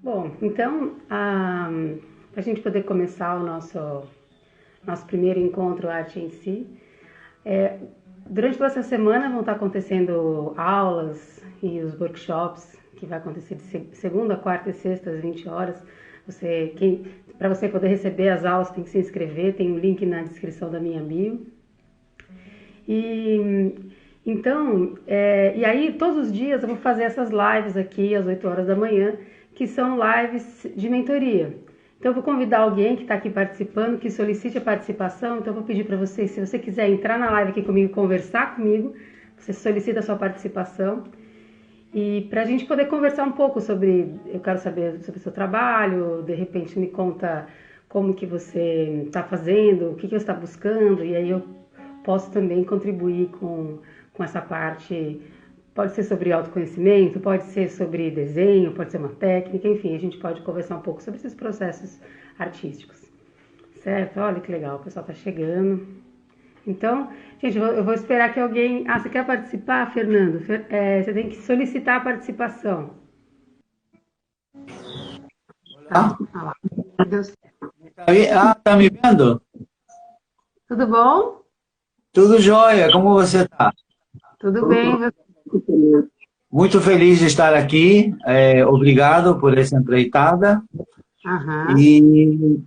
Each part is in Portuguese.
Bom, então, para a gente poder começar o nosso primeiro encontro Arte em Si, durante toda essa semana vão estar acontecendo aulas e os workshops, que vai acontecer de segunda, quarta e sexta, às 20 horas. Para você poder receber as aulas, tem que se inscrever, tem um link na descrição da minha bio. E aí todos os dias eu vou fazer essas lives aqui às 8 horas da manhã, que são lives de mentoria. Então eu vou convidar alguém que está aqui participando, que solicite a participação. Então eu vou pedir para você, se você quiser entrar na live aqui comigo e conversar comigo, você solicita a sua participação. E para a gente poder conversar um pouco eu quero saber sobre o seu trabalho, de repente me conta como que você está fazendo, o que você está buscando, e aí eu posso também contribuir com essa parte. Pode ser sobre autoconhecimento, pode ser sobre desenho, pode ser uma técnica, enfim, a gente pode conversar um pouco sobre esses processos artísticos. Certo? Olha que legal, o pessoal está chegando. Então, gente, eu vou esperar que alguém... você quer participar, Fernando? Você tem que solicitar a participação. Tá. Lá. Deus. Tá me vendo? Tudo bom? Tudo jóia, como você está? Tudo bem, você? Muito feliz de estar aqui, obrigado por essa empreitada. Aham. E,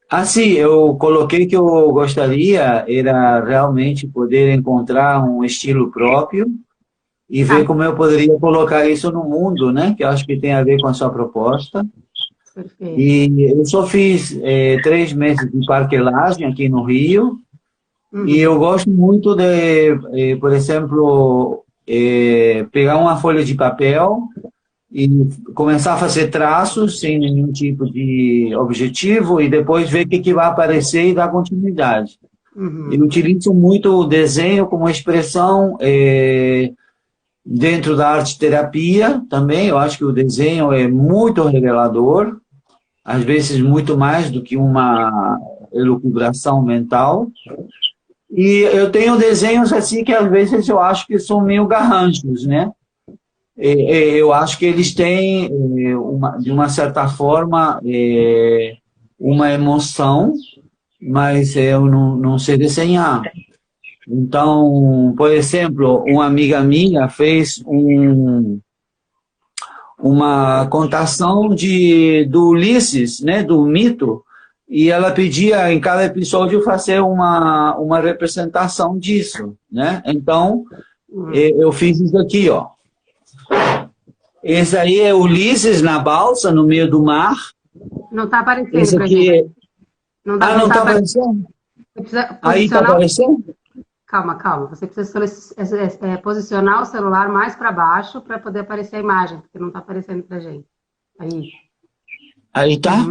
assim, eu coloquei que eu gostaria era realmente poder encontrar um estilo próprio e ver como eu poderia colocar isso no mundo, né? Que eu acho que tem a ver com a sua proposta. Perfeito. E eu só fiz 3 meses de parcelagem aqui no Rio. E eu gosto muito de, por exemplo, pegar uma folha de papel e começar a fazer traços sem nenhum tipo de objetivo e depois ver o que vai aparecer e dar continuidade. Eu utilizo muito o desenho como expressão dentro da arte-terapia também. Eu acho que o desenho é muito revelador, às vezes muito mais do que uma elucubração mental. E eu tenho desenhos assim que às vezes eu acho que são meio garranchos, né? Eu acho que eles têm, de uma certa forma, uma emoção, mas eu não sei desenhar. Então, por exemplo, uma amiga minha fez uma contação do Ulisses, né, do mito, e ela pedia em cada episódio fazer uma representação disso, né? Então, eu fiz isso aqui, ó. Esse aí é Ulisses na balsa, no meio do mar. Não está aparecendo. Esse aqui não está aparecendo? Aí está aparecendo? Calma. Você precisa posicionar o celular mais para baixo para poder aparecer a imagem, porque não está aparecendo para gente. Aí tá?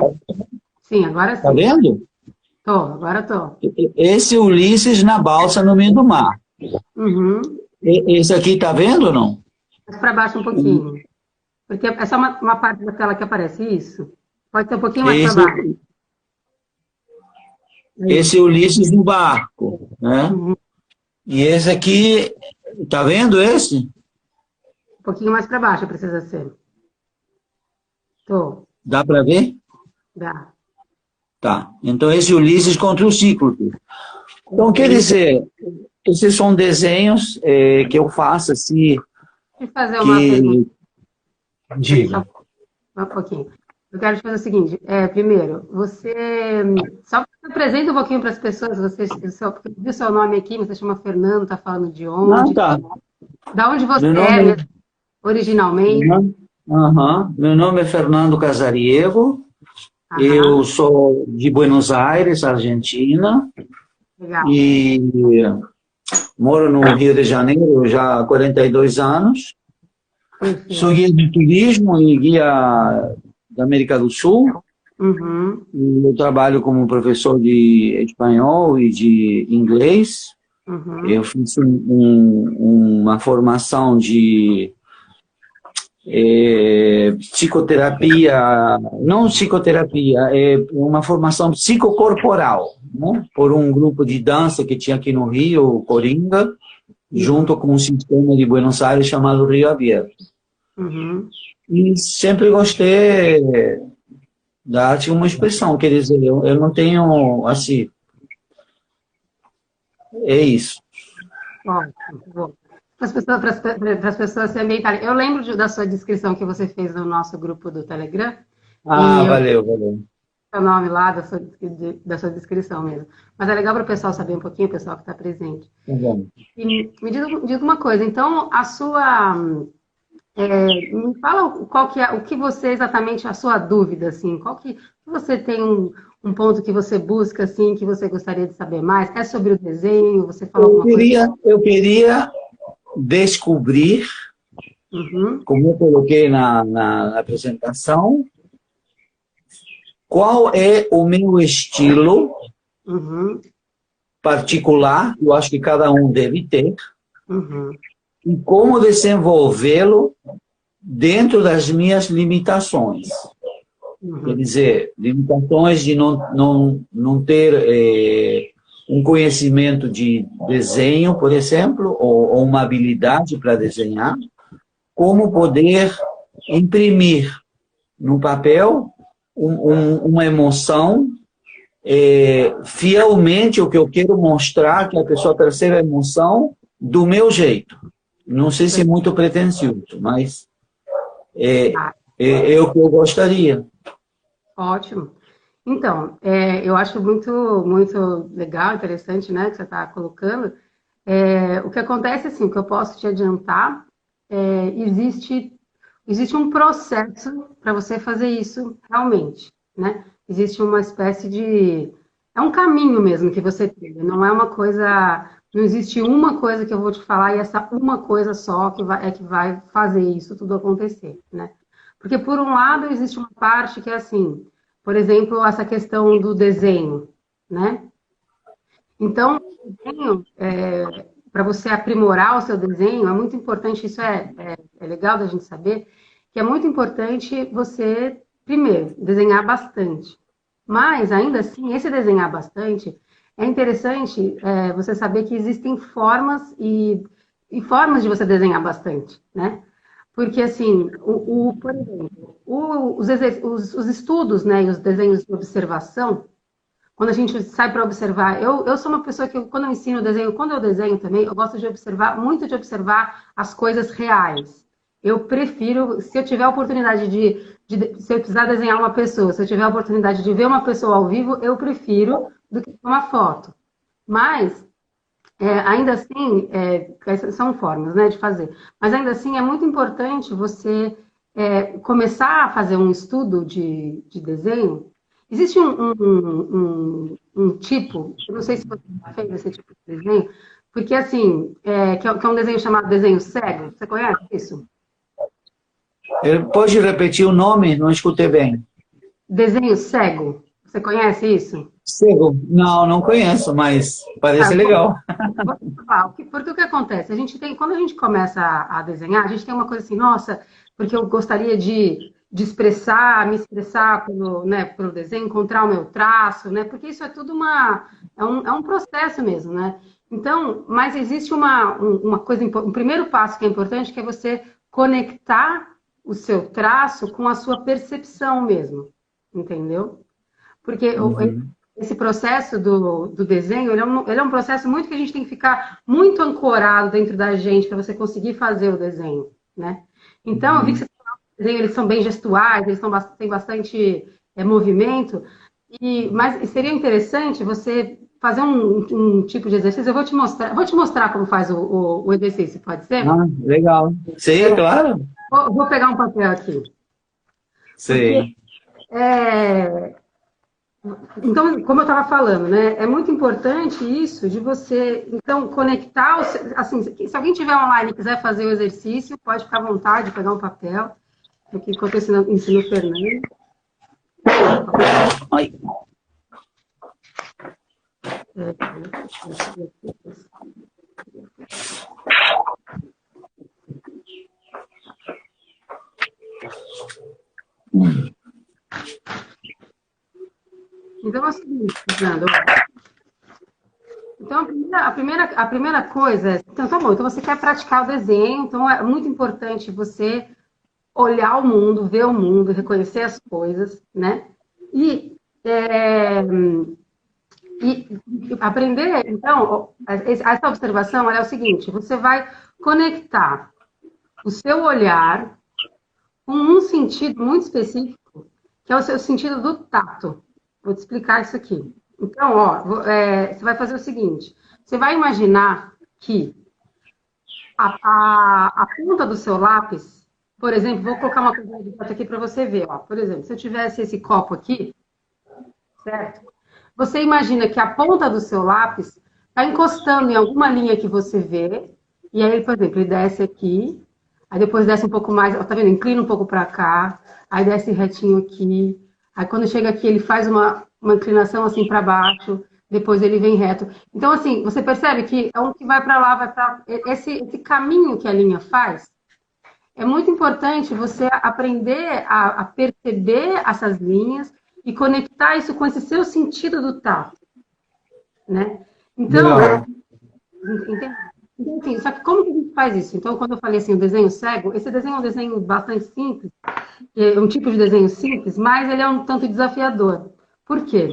Sim, agora sim. Tá vendo? Agora tô. Esse é Ulisses na balsa no meio do mar. Esse aqui tá vendo ou não? Mais para baixo um pouquinho. Porque é só uma parte da tela que aparece isso. Pode ser um pouquinho mais para baixo. Esse é Ulisses no barco, né? E esse aqui, tá vendo esse? Um pouquinho mais para baixo precisa ser. Dá para ver? Dá. Tá. Então esse Ulisses contra o Cíclope. Então quer dizer, esses são desenhos que eu faço assim. Deixa eu fazer uma pergunta. Diga. Um pouquinho. Eu quero te fazer o seguinte, primeiro, só apresenta um pouquinho para as pessoas, porque eu vi o seu nome aqui, você chama Fernando, está falando de onde? Tá. Da onde você é originalmente? Meu nome é Fernando Casariego, eu sou de Buenos Aires, Argentina. Legal. E moro no Rio de Janeiro já há 42 anos. Sou guia de turismo e guia da América do Sul. E eu trabalho como professor de espanhol e de inglês. Eu fiz uma formação de psicoterapia, não psicoterapia, uma formação psicocorporal, né? Por um grupo de dança que tinha aqui no Rio, Coringa, junto com um sistema de Buenos Aires chamado Rio Aberto. E sempre gostei da arte como expressão, quer dizer, eu não tenho, assim, é isso. Ótimo, bom. Para as pessoas se ambientarem. Eu lembro da sua descrição que você fez no nosso grupo do Telegram, Ah, e eu valeu, valeu. o nome lá da sua descrição mesmo. Mas é legal para o pessoal saber um pouquinho, o pessoal que está presente. Tá bom. E diz uma coisa, então a sua. Me fala qual que é, o que você exatamente, a sua dúvida, assim, qual que você tem um ponto que você busca, assim, que você gostaria de saber mais? É sobre o desenho? Você falou alguma coisa? Eu queria descobrir, Uhum, como eu coloquei na apresentação, qual é o meu estilo uhum, particular, eu acho que cada um deve ter, uhum, e como desenvolvê-lo dentro das minhas limitações. Quer uhum. dizer, limitações de não ter um conhecimento de desenho, por exemplo, ou uma habilidade para desenhar, como poder imprimir no papel uma emoção fielmente o que eu quero mostrar, que a pessoa perceba a emoção do meu jeito. Não sei se é muito pretensioso, mas Ah, é o que eu gostaria. ótimo. Então, eu acho muito legal, interessante, né, que você está colocando. O que acontece, assim, o que eu posso te adiantar, existe um processo para você fazer isso realmente, né? Existe uma espécie de... É um caminho mesmo que você trilha, não é uma coisa... Não existe uma coisa que eu vou te falar e essa uma coisa só que vai fazer isso tudo acontecer, né? Porque, por um lado, existe uma parte que é assim, por exemplo, essa questão do desenho, né? Então, para você aprimorar o seu desenho, é muito importante, isso é legal da gente saber, que é muito importante você, primeiro, desenhar bastante. Mas, ainda assim, esse desenhar bastante, é interessante você saber que existem formas e formas de você desenhar bastante, né? Porque, assim, por exemplo, os estudos, né, e os desenhos de observação, quando a gente sai para observar, eu sou uma pessoa que, quando eu ensino desenho, quando eu desenho também, eu gosto de observar, muito de observar as coisas reais. Eu prefiro, se eu tiver a oportunidade se eu precisar desenhar uma pessoa, se eu tiver a oportunidade de ver uma pessoa ao vivo, eu prefiro do que uma foto. Mas, ainda assim, essas são formas, né, de fazer. Mas ainda assim, é muito importante você começar a fazer um estudo de desenho. Existe um tipo, eu não sei se você já fez esse tipo de desenho, porque assim, que é um desenho chamado desenho cego. Você conhece isso? Pode repetir o nome? Não escutei bem. Desenho cego. Você conhece isso? Cego? Não, não conheço, mas Ah, parece bom, legal. vou falar, porque o que acontece? Quando a gente começa a desenhar, a gente tem uma coisa assim, nossa, porque eu gostaria de me expressar pelo desenho, encontrar o meu traço, né? Porque isso é tudo é um processo mesmo, né? Então, mas existe uma coisa, um primeiro passo que é importante, que é você conectar o seu traço com a sua percepção mesmo, entendeu? Porque Uhum. esse processo do desenho, ele é um processo muito que a gente tem que ficar muito ancorado dentro da gente para você conseguir fazer o desenho, né? Então, eu vi que Uhum. você falou que o desenho, eles são bem gestuais, têm bastante movimento, mas seria interessante você fazer um tipo de exercício. Eu vou te mostrar como faz o exercício, pode ser? Ah, legal. Sim, claro. Vou pegar um papel aqui. Porque Sim. é, Então, como eu estava falando, né, é muito importante isso de você, então, conectar, assim, se alguém tiver online e quiser fazer o exercício, pode ficar à vontade, pegar um papel, aqui enquanto eu ensino o Fernando. Ai. Então, é o seguinte, Fernando, então, a primeira coisa, então tá bom, então você quer praticar o desenho, então é muito importante você olhar o mundo, ver o mundo, reconhecer as coisas, né? E, e aprender, então, essa observação é o seguinte, você vai conectar o seu olhar com um sentido muito específico, que é o seu sentido do tato. Vou te explicar isso aqui. Então, você vai fazer o seguinte, você vai imaginar que a ponta do seu lápis, por exemplo, vou colocar uma coisa de foto aqui para você ver. Ó. Por exemplo, se eu tivesse esse copo aqui, certo? Você imagina que a ponta do seu lápis está encostando em alguma linha que você vê, e aí, por exemplo, ele desce aqui, aí depois desce um pouco mais, tá vendo? Inclina um pouco para cá, aí desce retinho aqui, aí quando chega aqui ele faz uma inclinação assim para baixo, depois ele vem reto. Então, assim, você percebe que é um que vai para lá, vai para esse caminho que a linha faz. É muito importante você aprender a perceber essas linhas e conectar isso com esse seu sentido do tato, né? Então, entende? Então, assim, só que como que a gente faz isso? Então, quando eu falei assim, o desenho cego, esse desenho é um desenho bastante simples, é um tipo de desenho simples, mas ele é um tanto desafiador. Por quê?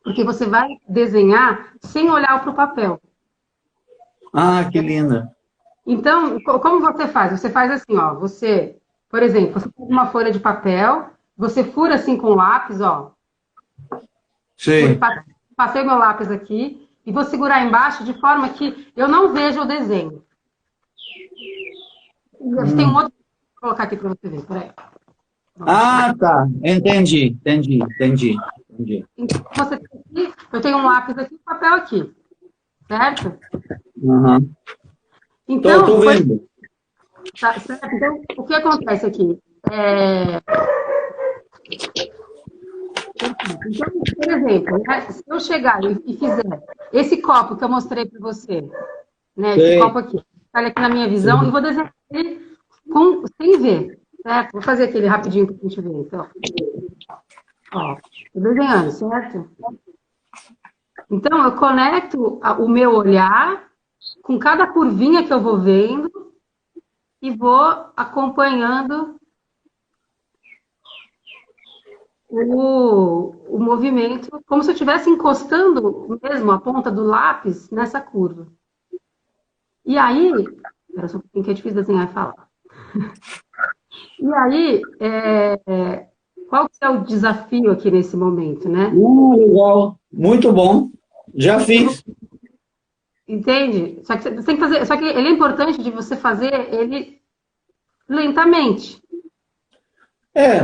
Porque você vai desenhar sem olhar para o papel. Ah, que linda. Então, como você faz? Você faz assim, ó, você, por exemplo, você pega uma folha de papel, você fura assim com o lápis, ó. Sim. Passei meu lápis aqui e vou segurar embaixo de forma que eu não veja o desenho. Tem um outro, vou colocar aqui para você ver, peraí. Ah, tá. Entendi. Então, você tem aqui, eu tenho um lápis aqui e um papel aqui, certo? Uhum. Então, tô vendo. Tá, certo? Então, o que acontece aqui? Então, por exemplo, né, se eu chegar e fizer esse copo que eu mostrei para você, né, esse copo aqui, olha aqui na minha visão, e vou desenhar ele sem ver, certo? Vou fazer aquele rapidinho para a gente ver. Então, ó, tô desenhando, certo? Então, eu conecto o meu olhar com cada curvinha que eu vou vendo e vou acompanhando o movimento, como se eu estivesse encostando mesmo a ponta do lápis nessa curva. E aí, era só um pouquinho que é difícil desenhar e falar. E aí, qual que é o desafio aqui nesse momento, né? Legal, muito bom. Já fiz. Entende? Só que você tem que fazer, só que ele é importante de você fazer ele lentamente.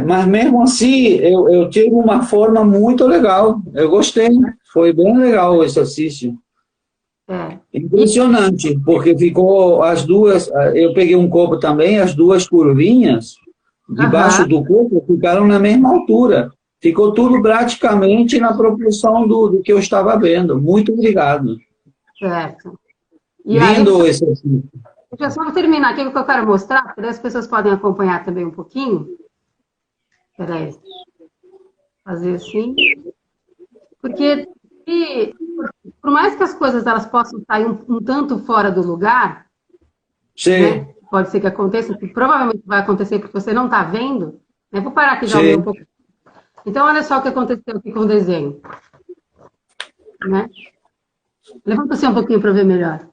Mas mesmo assim, eu tive uma forma muito legal. Eu gostei. Foi bem legal o exercício. Impressionante, porque ficou as duas. Eu peguei um copo também, as duas curvinhas debaixo do copo ficaram na mesma altura. Ficou tudo praticamente na proporção do que eu estava vendo. Muito obrigado. Certo. E lindo esse exercício. Deixa eu só terminar aqui o que eu quero mostrar, porque as pessoas podem acompanhar também um pouquinho. Espera aí. Fazer assim. Porque, por mais que as coisas elas possam sair um tanto fora do lugar, né? Pode ser que aconteça, que provavelmente vai acontecer porque você não está vendo, né? Vou parar aqui já um pouco. Então, olha só o que aconteceu aqui com o desenho. Né? Levanta você um pouquinho para ver melhor.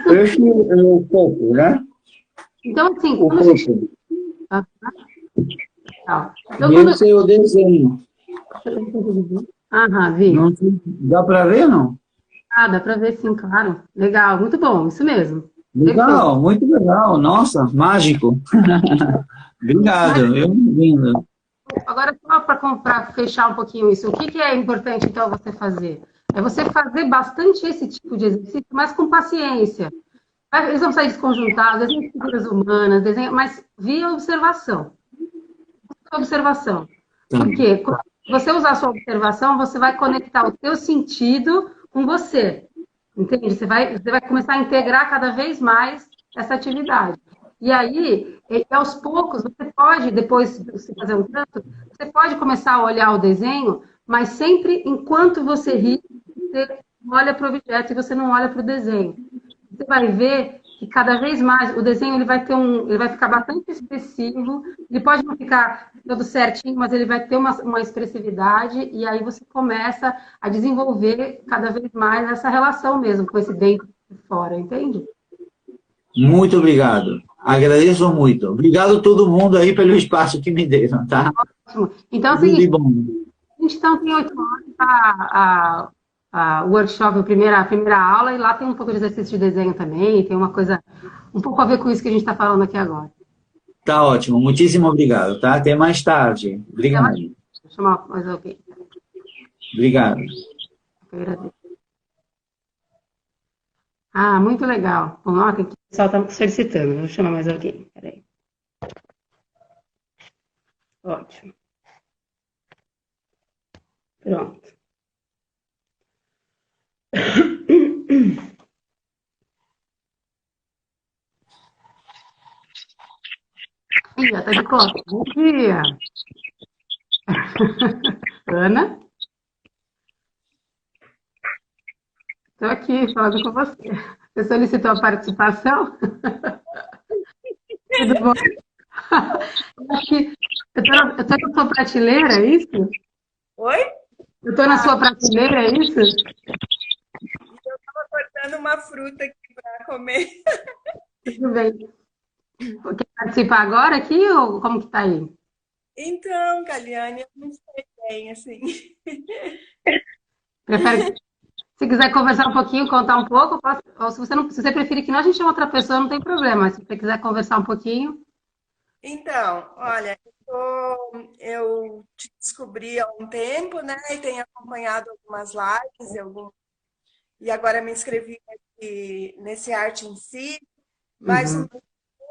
Esse é o copo, né? Então, assim, o quando a gente... Então, esse é o desenho. Vi. Não, dá para ver, não? Dá para ver sim, claro. Legal, muito bom, isso mesmo. Legal, muito legal. Nossa, mágico. Obrigado, lindo. Agora, só para fechar um pouquinho isso, o que é importante, então, você fazer? É você fazer bastante esse tipo de exercício, mas com paciência. Eles vão sair desconjuntados, desenham figuras humanas, mas via observação. Porque quando você usar a sua observação, você vai conectar o seu sentido com você. Entende? Você vai começar a integrar cada vez mais essa atividade. E aí, aos poucos, você pode, depois de você fazer um tanto, você pode começar a olhar o desenho, mas sempre enquanto você ri, você olha para o objeto e você não olha para o desenho. você vai ver que cada vez mais o desenho ele vai ter ele vai ficar bastante expressivo. Ele pode não ficar todo certinho, mas ele vai ter uma expressividade e aí você começa a desenvolver cada vez mais essa relação mesmo com esse dentro e fora, entende? Muito obrigado. Agradeço muito. Obrigado a todo mundo aí pelo espaço que me deram, tá? Ótimo. Então é o Tudo de seguinte, bom. a gente então tem 8 horas o workshop, a primeira aula, e lá tem um pouco de exercício de desenho também, tem uma coisa um pouco a ver com isso que a gente está falando aqui agora. Tá ótimo. Muitíssimo obrigado, tá? Até mais tarde. Até mais. Obrigado. Vou chamar mais alguém. Obrigado. Eu agradeço. Ah, muito legal. Bom, ó, o pessoal está solicitando. Vou chamar mais alguém. Peraí. Ótimo. Pronto. Ih, já tá de costa. Bom dia. Ana, estou aqui falando com você. Você solicitou a participação? Tudo bom? Eu acho que eu tô na sua prateleira, é isso? Oi? Eu tô na sua prateleira, é isso? Eu estava cortando uma fruta aqui para comer. Tudo bem. Quer participar agora aqui ou como que tá aí? Então, Caliane, eu não sei bem, assim. Prefere, se quiser conversar um pouquinho, contar um pouco, ou se você não, se você preferir que não, a gente chama outra pessoa, não tem problema. Mas se você quiser conversar um pouquinho, Então, olha, eu te descobri há um tempo, né? E tenho acompanhado algumas lives e agora me inscrevi nesse arte em si, mas o uhum. meu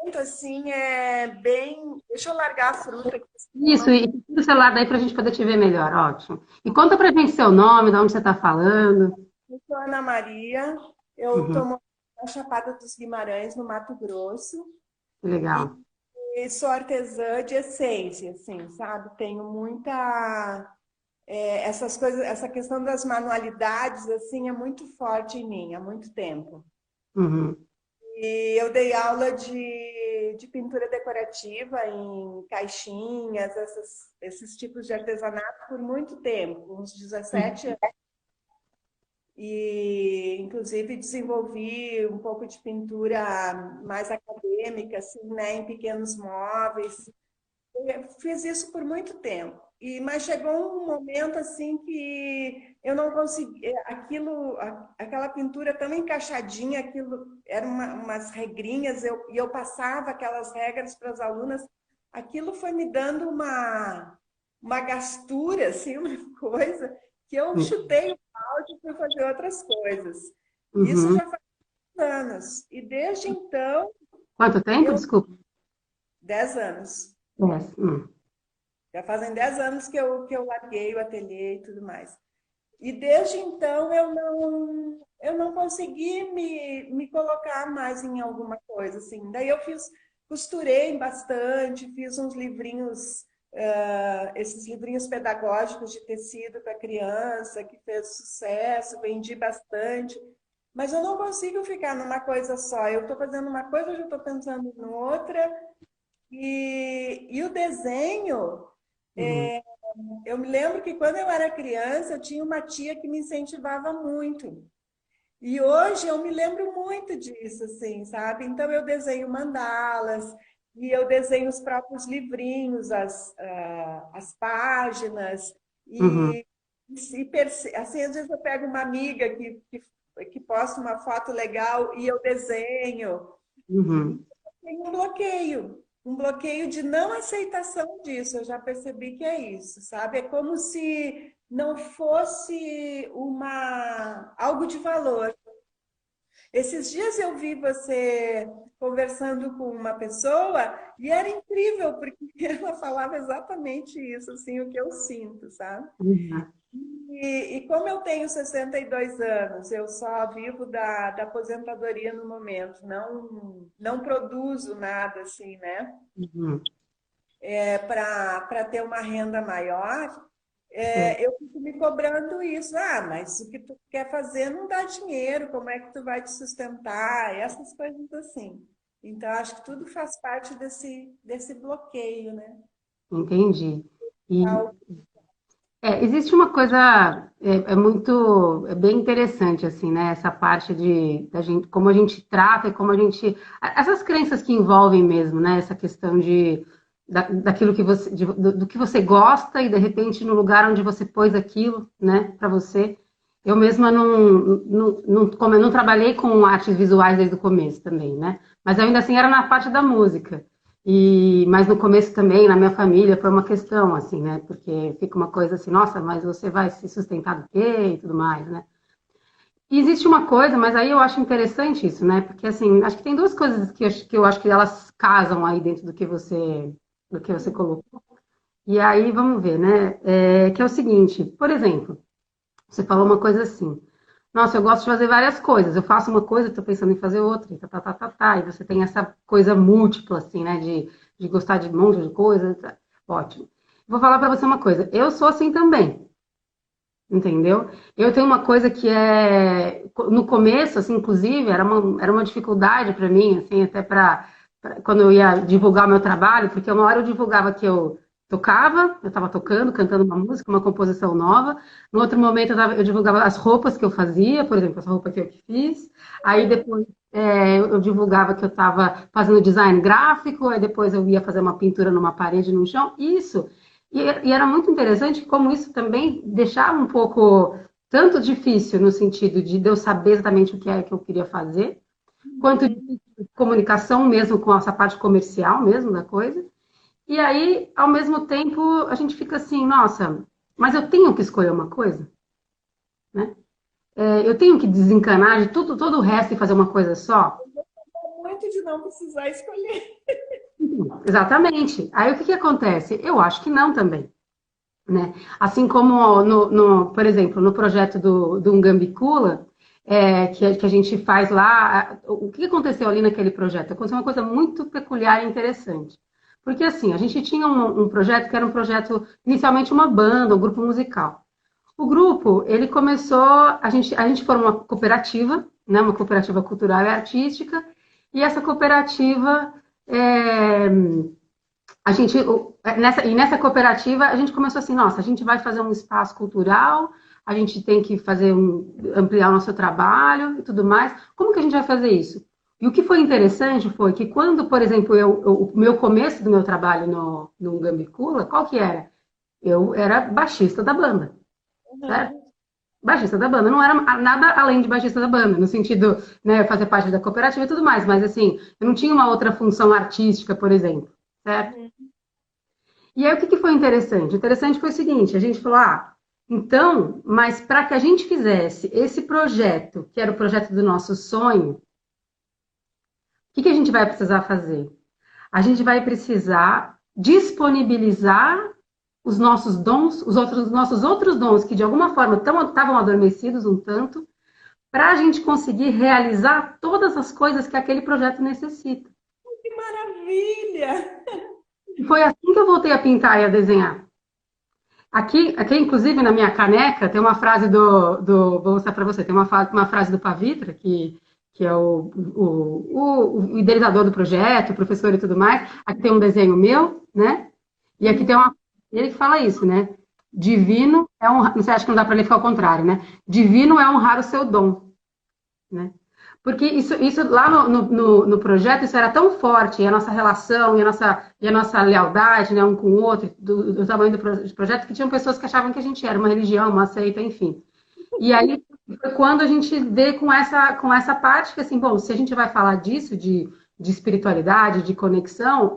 ponto, assim, é bem... Deixa eu largar a fruta aqui, Isso, senão e tira o celular daí para a gente poder te ver melhor, ótimo. E conta pra gente seu nome, de onde você está falando. eu sou Ana Maria, eu Uhum, estou na Chapada dos Guimarães, no Mato Grosso. que legal. E sou artesã de essência, assim, sabe? Tenho muita essas coisas, essa questão das manualidades, assim, é muito forte em mim há muito tempo. Uhum, E eu dei aula de pintura decorativa em caixinhas, esses tipos de artesanato por muito tempo, uns 17 anos. E, inclusive, desenvolvi um pouco de pintura mais acadêmica, assim, né, em pequenos móveis. Eu fiz isso por muito tempo. Mas chegou um momento assim que eu não consegui, aquela pintura tão encaixadinha, aquilo eram umas regrinhas, e eu passava aquelas regras para as alunas, aquilo foi me dando uma gastura, assim, uma coisa, que eu chutei o balde e fui fazer outras coisas. Isso uhum. já faz anos. E desde então, Quanto tempo? eu, Desculpa. 10 anos. É, Já fazem 10 anos que eu larguei o ateliê e tudo mais. E desde então eu não consegui me colocar mais em alguma coisa, assim. Daí eu costurei bastante, fiz uns livrinhos, esses livrinhos pedagógicos de tecido para criança, que fez sucesso, vendi bastante. Mas eu não consigo ficar numa coisa só. Eu estou fazendo uma coisa, eu já estou pensando em outra. E o desenho, uhum, eu me lembro que quando eu era criança, eu tinha uma tia que me incentivava muito. E hoje eu me lembro muito disso, assim, sabe? Então eu desenho mandalas e eu desenho os próprios livrinhos, as páginas. uhum, Assim, às vezes eu pego uma amiga que posta uma foto legal e eu desenho. uhum, Tem um bloqueio de não aceitação disso. Eu já percebi que é isso, sabe? É como se não fosse algo de valor. Esses dias eu vi você conversando com uma pessoa e era incrível, porque ela falava exatamente isso, assim, o que eu sinto, sabe? uhum, E como eu tenho 62 anos, eu só vivo da aposentadoria no momento, não produzo nada assim, né? uhum, Para ter uma renda maior, eu fico me cobrando isso. Ah, mas o que tu quer fazer não dá dinheiro, como é que tu vai te sustentar? Essas coisas assim. Então, acho que tudo faz parte desse bloqueio, né? Entendi. E Ao- existe uma coisa é bem interessante assim, né? Essa parte de da gente, como a gente trata e como a gente essas crenças que envolvem mesmo, né? Essa questão daquilo que você do que você gosta e de repente no lugar onde você pôs aquilo, né? Para você. Eu mesma como eu não trabalhei com artes visuais desde o começo também, né? Mas ainda assim era na parte da música. Mas no começo também, na minha família, foi uma questão, assim, né? Porque fica uma coisa assim, nossa, mas você vai se sustentar do quê? E tudo mais, né? E existe uma coisa, mas aí eu acho interessante isso, né? Porque, assim, acho que tem duas coisas que eu acho que elas casam aí dentro do que você colocou. E aí, vamos ver, né? Que é o seguinte, por exemplo, você falou uma coisa assim, nossa, eu gosto de fazer várias coisas. Eu faço uma coisa, estou pensando em fazer outra, e tá. E você tem essa coisa múltipla, assim, né? De gostar de um monte de coisa. Tá. Ótimo. Vou falar para você uma coisa. Eu sou assim também, entendeu? Eu tenho uma coisa que no começo, assim, inclusive, era uma dificuldade para mim, assim, até quando eu ia divulgar o meu trabalho, porque uma hora eu divulgava que eu estava tocando, cantando uma música, uma composição nova. No outro momento eu divulgava as roupas que eu fazia, por exemplo, essa roupa que eu fiz. Aí depois eu divulgava que eu estava fazendo design gráfico, aí depois eu ia fazer uma pintura numa parede, num chão. Isso. E era muito interessante como isso também deixava um pouco tanto difícil no sentido de eu saber exatamente o que é que eu queria fazer, quanto de comunicação mesmo com essa parte comercial mesmo da coisa. E aí, ao mesmo tempo, a gente fica assim, nossa, mas eu tenho que escolher uma coisa, né? Eu tenho que desencanar de tudo, todo o resto e fazer uma coisa só. Muito de não precisar escolher. Exatamente. Aí o que acontece? Eu acho que não também. Né? Assim como, por exemplo, no projeto do Ungambicula, que a gente faz lá, o que aconteceu ali naquele projeto? Aconteceu uma coisa muito peculiar e interessante. Porque, assim, a gente tinha um projeto que era um projeto, inicialmente uma banda, um grupo musical. O grupo, ele começou, a gente formou uma cooperativa, né, uma cooperativa cultural e artística, e essa cooperativa é, nessa cooperativa, a gente começou assim, nossa, a gente vai fazer um espaço cultural, a gente tem que ampliar o nosso trabalho e tudo mais. Como que a gente vai fazer isso? E o que foi interessante foi que quando, por exemplo, o meu começo do meu trabalho no Gambicula, qual que era? Eu era baixista da banda, certo? Baixista da banda, não era nada além de baixista da banda, no sentido, né, fazer parte da cooperativa e tudo mais, mas assim, eu não tinha uma outra função artística, por exemplo, certo? E aí o que foi interessante? O interessante foi o seguinte, a gente falou, então, mas para que a gente fizesse esse projeto, que era o projeto do nosso sonho, o que a gente vai precisar fazer? A gente vai precisar disponibilizar os nossos dons, nossos outros dons, que de alguma forma estavam adormecidos um tanto, para a gente conseguir realizar todas as coisas que aquele projeto necessita. Que maravilha! E foi assim que eu voltei a pintar e a desenhar. Aqui, inclusive, na minha caneca, tem uma frase vou mostrar para você, tem uma frase do Pavitra, que é o idealizador do projeto, o professor e tudo mais. Aqui tem um desenho meu, né? E aqui tem ele que fala isso, né? Divino é honrar, você acha que não dá para ler ficar ao contrário, né? Divino é honrar o seu dom, né? Porque isso lá no projeto, isso era tão forte, e a nossa relação, e a nossa lealdade, né, um com o outro, do tamanho do projeto, que tinham pessoas que achavam que a gente era uma religião, uma seita, enfim. E aí foi quando a gente veio com essa parte que, assim, bom, se a gente vai falar disso, de espiritualidade, de conexão,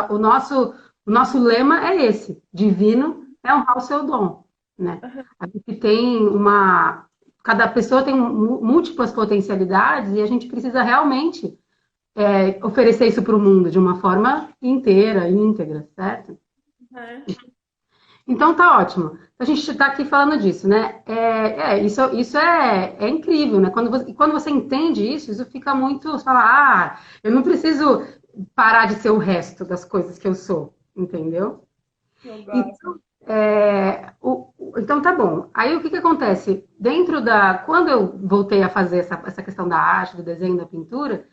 o nosso lema é esse: divino é honrar o seu dom, né? A gente tem cada pessoa tem múltiplas potencialidades e a gente precisa realmente oferecer isso para o mundo de uma forma inteira, íntegra, certo? Então tá ótimo. A gente está aqui falando disso, né? Isso é incrível, né? Quando você entende isso, isso fica muito. Você fala, eu não preciso parar de ser o resto das coisas que eu sou, entendeu? Eu gosto. Então tá bom. Aí o que acontece? Quando eu voltei a fazer essa questão da arte, do desenho, da pintura,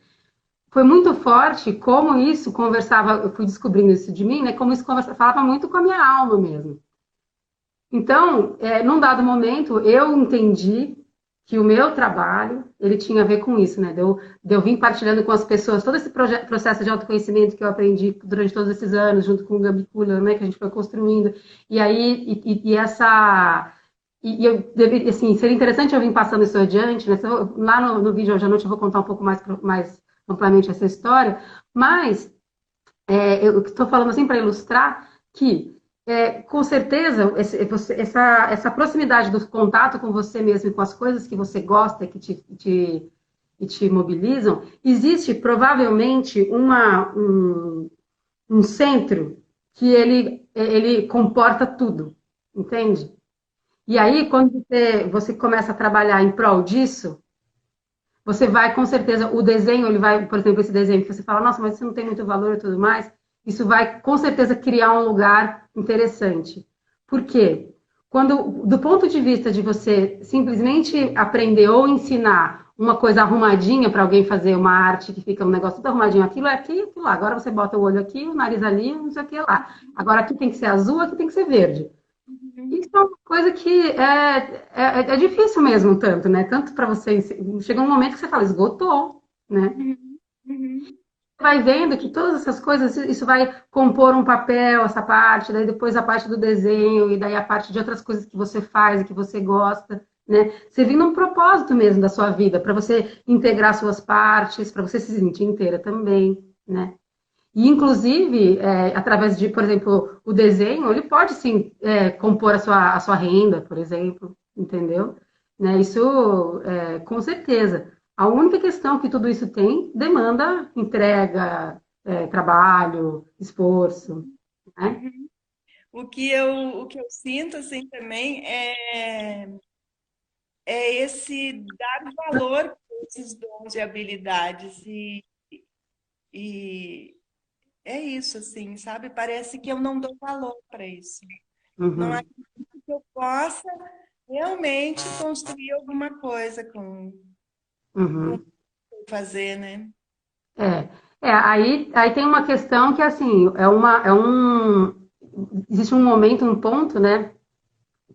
foi muito forte como isso conversava, eu fui descobrindo isso de mim, né? Como isso falava muito com a minha alma mesmo. Então, num dado momento, eu entendi que o meu trabalho, ele tinha a ver com isso, né? De eu vir partilhando com as pessoas todo esse processo de autoconhecimento que eu aprendi durante todos esses anos, junto com o Gabi Kuhler, né? Que a gente foi construindo. E aí, assim, seria interessante eu vir passando isso adiante, né? Lá no vídeo hoje à noite eu vou contar um pouco mais amplamente essa história, mas eu estou falando assim para ilustrar que com certeza, essa proximidade do contato com você mesmo e com as coisas que você gosta, que te mobilizam, existe provavelmente um centro que ele comporta tudo, entende? E aí, quando você começa a trabalhar em prol disso, você vai, com certeza, o desenho, ele vai, por exemplo, esse desenho que você fala, nossa, mas isso não tem muito valor e tudo mais, isso vai, com certeza, criar um lugar interessante. Por quê? Do ponto de vista de você simplesmente aprender ou ensinar uma coisa arrumadinha para alguém fazer uma arte que fica um negócio tudo arrumadinho, aquilo é aqui, aquilo lá. Agora você bota o olho aqui, o nariz ali, não sei o que lá. Agora aqui tem que ser azul, aqui tem que ser verde. Isso é uma coisa que é difícil mesmo, tanto, né? Tanto para você. Chega um momento que você fala, esgotou, né? Vai vendo que todas essas coisas, isso vai compor um papel, essa parte, daí depois a parte do desenho, e daí a parte de outras coisas que você faz e que você gosta, né? Você vindo um propósito mesmo da sua vida, para você integrar suas partes, para você se sentir inteira também, né? E, inclusive, através de, por exemplo, o desenho, ele pode, sim, compor a sua renda, por exemplo, entendeu? Né? Isso, com certeza. A única questão que tudo isso tem demanda entrega, trabalho, esforço, né? O que eu sinto assim também é esse dar valor para esses dons e habilidades e é isso assim, sabe? Parece que eu não dou valor para isso. Não Uhum, acredito que eu possa realmente construir alguma coisa com uhum. fazer, né? Aí tem uma questão que, assim, existe um momento, um ponto, né,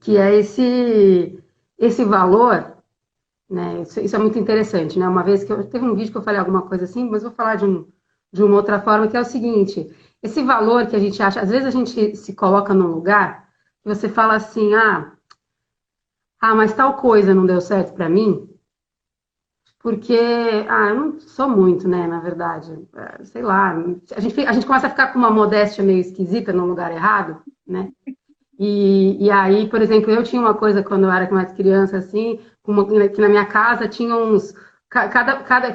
que é esse valor, né? Isso é muito interessante, né? Uma vez que teve um vídeo que eu falei alguma coisa assim, mas vou falar de uma outra forma, que é o seguinte: esse valor que a gente acha, às vezes a gente se coloca num lugar e você fala assim, mas tal coisa não deu certo para mim, porque, eu não sou muito, né, na verdade, sei lá, a gente começa a ficar com uma modéstia meio esquisita no lugar errado, né? E aí, por exemplo, eu tinha uma coisa quando eu era mais criança, assim, que na minha casa tinha uns.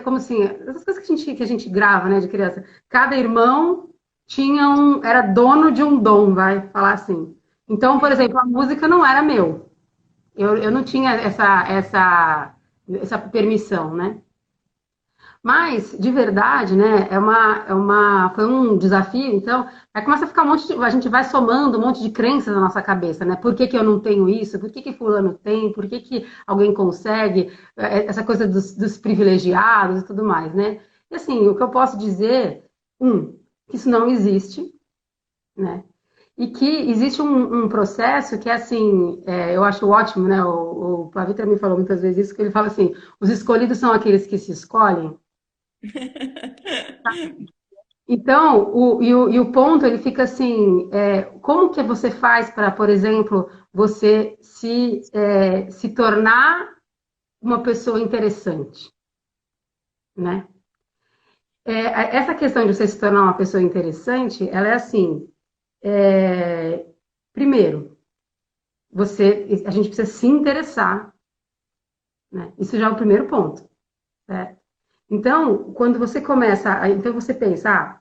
Como assim, essas coisas que a gente grava, né, de criança. Cada irmão era dono de um dom, vai falar assim. Então, por exemplo, a música não era meu. Eu não tinha essa permissão, né? Mas, de verdade, né, foi um desafio, então, aí começa a ficar a gente vai somando um monte de crenças na nossa cabeça, né? Por que que eu não tenho isso? Por que que fulano tem? Por que que alguém consegue? Essa coisa dos privilegiados e tudo mais, né? E assim, o que eu posso dizer, que isso não existe, né? E que existe um processo que é assim, eu acho ótimo, né? O Flavio também falou muitas vezes isso, que ele fala assim, os escolhidos são aqueles que se escolhem. Então, o ponto ele fica assim: como que você faz para, por exemplo, você se tornar uma pessoa interessante, né? Essa questão de você se tornar uma pessoa interessante, ela é assim: primeiro, a gente precisa se interessar, né? Isso já é o primeiro ponto, certo? Então, quando você começa, então você pensa,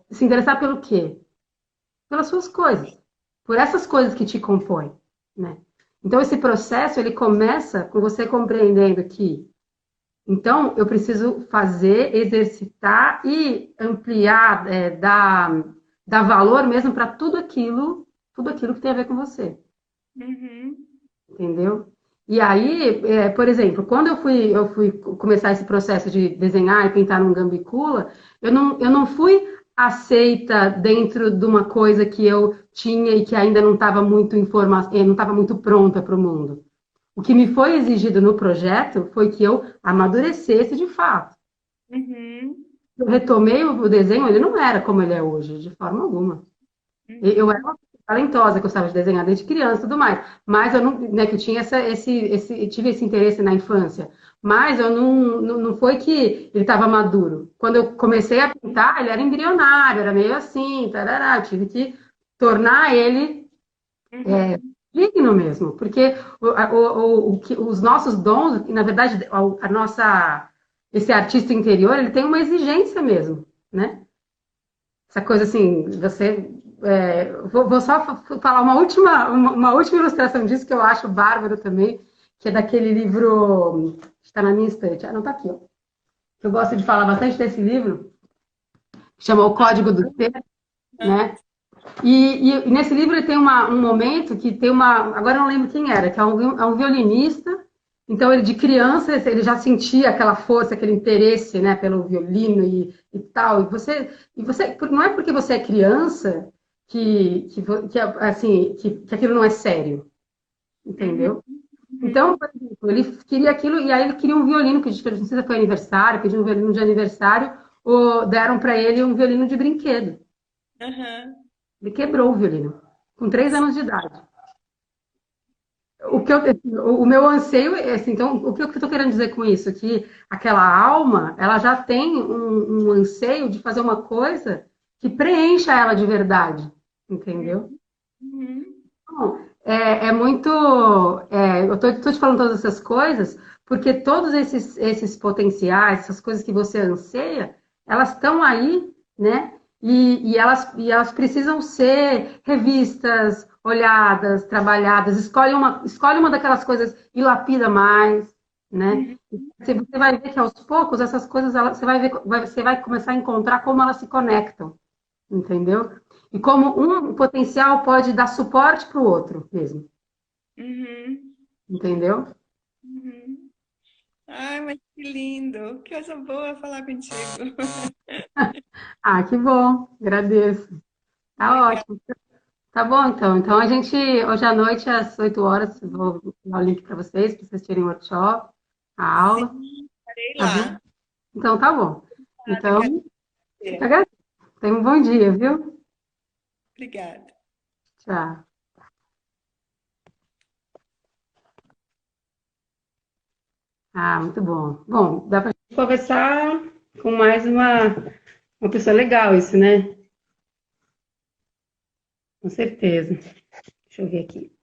se interessar pelo quê? Pelas suas coisas, por essas coisas que te compõem, né? Então esse processo ele começa com você compreendendo que, então eu preciso fazer, exercitar e ampliar, dar valor mesmo para tudo aquilo tudo aquilo que tem a ver com você. Uhum. Entendeu? E aí, por exemplo, quando eu fui começar esse processo de desenhar e pintar num Gambicula, eu não fui aceita dentro de uma coisa que eu tinha e que ainda não estava muito não estava muito pronta para o mundo. O que me foi exigido no projeto foi que eu amadurecesse de fato. Uhum. Eu retomei o desenho, ele não era como ele é hoje, de forma alguma. Eu era Uhum. uma pessoa talentosa, gostava de desenhar desde criança e tudo mais. Mas eu não, né, que eu tinha tive esse interesse na infância. Mas eu não foi que ele estava maduro. Quando eu comecei a pintar, ele era embrionário, era meio assim, tarará. Eu tive que tornar ele Uhum. digno mesmo, porque os nossos dons, na verdade, esse artista interior, ele tem uma exigência mesmo, né? Essa coisa assim, vou só falar uma última ilustração disso que eu acho bárbaro também, que é daquele livro, está na minha estante, não está aqui, ó. Eu gosto de falar bastante desse livro, que chama O Código do Ser, né? E nesse livro ele tem um momento que tem agora eu não lembro quem era, que é um violinista. Então ele de criança ele já sentia aquela força, aquele interesse, né, pelo violino e tal. E você não é porque você é criança que aquilo não é sério, Uhum. entendeu? Uhum. Então, por exemplo, ele queria aquilo e aí ele queria um violino que não sei se foi aniversário, pediu um violino de aniversário, ou deram para ele um violino de brinquedo. Uhum. Ele quebrou o violino, com 3 anos de idade. O meu anseio é assim, então, o que eu estou querendo dizer com isso? Que aquela alma, ela já tem um anseio de fazer uma coisa que preencha ela de verdade, entendeu? Uhum. Então, é muito. Eu estou te falando todas essas coisas porque todos esses potenciais, essas coisas que você anseia, elas estão aí, né? E elas precisam ser revistas, olhadas, trabalhadas. Escolhe uma daquelas coisas e lapida mais, né? Uhum. Você vai ver que aos poucos essas coisas, você vai ver, você vai começar a encontrar como elas se conectam, entendeu? E como um potencial pode dar suporte para o outro mesmo, Uhum. entendeu? Uhum. Ai, mas que lindo! Que coisa boa falar contigo. Ah, que bom, agradeço. Tá Legal. ótimo. Tá bom, então. Então a gente, hoje à noite, às 8 horas, eu vou dar o link para vocês terem o workshop, a aula, Sim, estarei tá bom? lá. Então tá bom. Obrigada, Então, eu que Kátia. agradeço. Tenha um bom dia, viu? Obrigada. Tchau. Ah, muito bom. Bom, dá para conversar com mais uma pessoa legal, isso, né? Com certeza. Deixa eu ver aqui.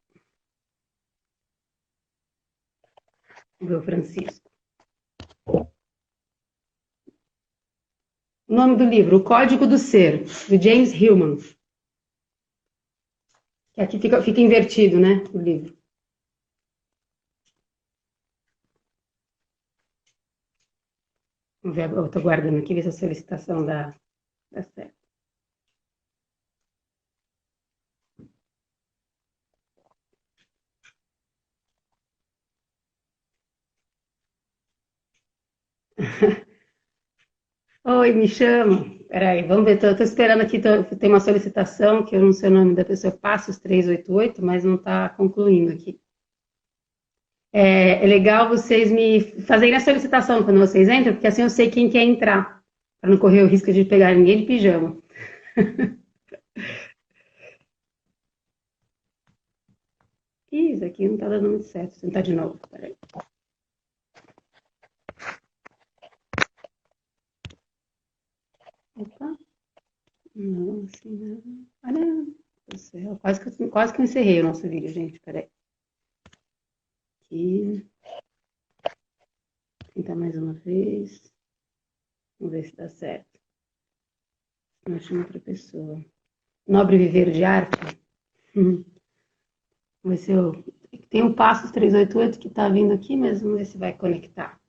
Ver o Francisco. O nome do livro, O Código do Ser, do James Hillman. Que aqui fica invertido, né? O livro. Vamos ver, eu estou guardando aqui, ver se a solicitação dá certo. Oi, me chama. Peraí, vamos ver. Estou esperando aqui. Tem uma solicitação que eu não sei o nome da pessoa. Passos 388, mas não está concluindo aqui. É legal vocês me fazerem a solicitação quando vocês entram, porque assim eu sei quem quer entrar, para não correr o risco de pegar ninguém de pijama. Ih, isso aqui não está dando muito certo. Vou tentar de novo. Peraí. Opa, não, assim não. Ah, não. Do céu. Quase que eu encerrei o nosso vídeo, gente. Peraí. Aqui. Tentar mais uma vez. Vamos ver se dá certo. Não chama outra pessoa. Nobre Viveiro de Arte. Vai ser o. Tem um Passos 388 que está vindo aqui, mas vamos ver se vai conectar.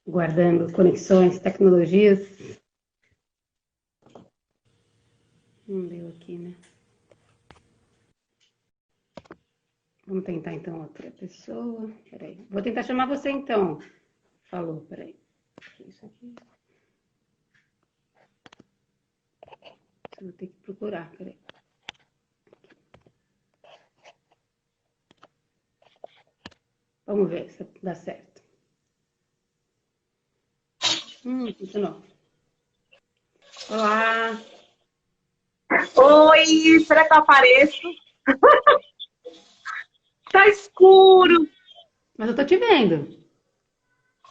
guardando conexões, tecnologias. Não deu aqui, né? Vamos tentar, então, outra pessoa. Peraí. Vou tentar chamar você, então. Falou, peraí. Isso aqui. Vou ter que procurar, peraí. Vamos ver se dá certo. Funcionou. Olá! Oi, será que eu apareço? Tá escuro. Mas eu tô te vendo.